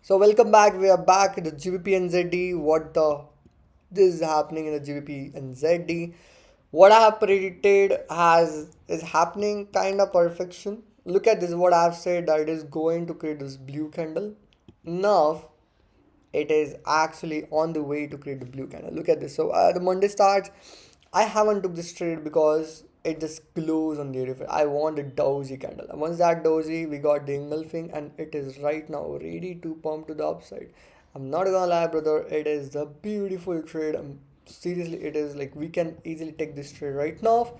So welcome back. We are back at the GBP and ZD. What the this is happening in the GBP and ZD? What I have predicted has is happening kind of perfection. Look at this. What I have said that it is going to create this blue candle. Now it is actually on the way to create the blue candle. Look at this. So the Monday starts. I haven't took this trade because it just closed on the area. I want a doji candle. And once that doji, we got the engulfing, and it is right now ready to pump to the upside. I'm not gonna lie, brother. It is the beautiful trade. Seriously, it is like we can easily take this trade right now.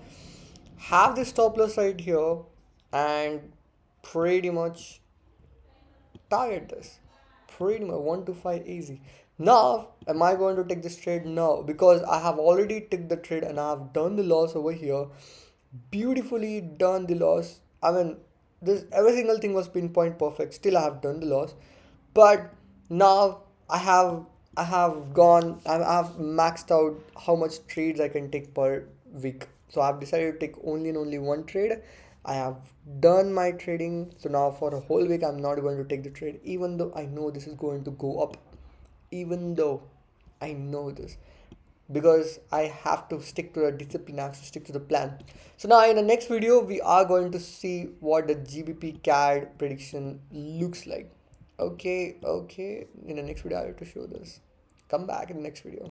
Have the stop loss right here, and pretty much target this. Pretty much 1 to 5 easy. Now, am I going to take this trade? No, because I have already took the trade and I have done the loss over here. Beautifully done the loss. I mean, this every single thing was pinpoint perfect. Still, I have done the loss, but now I have gone. I have maxed out how much trades I can take per week. So I've decided to take only and only one trade. I have done my trading. So now for a whole week, I'm not going to take the trade, even though I know this is going to go up. Even though I know this, because I have to stick to the discipline, I have to stick to the plan. So now in the next video, we are going to see what the GBP CAD prediction looks like. Okay, in the next video, I have to show this. Come back in the next video.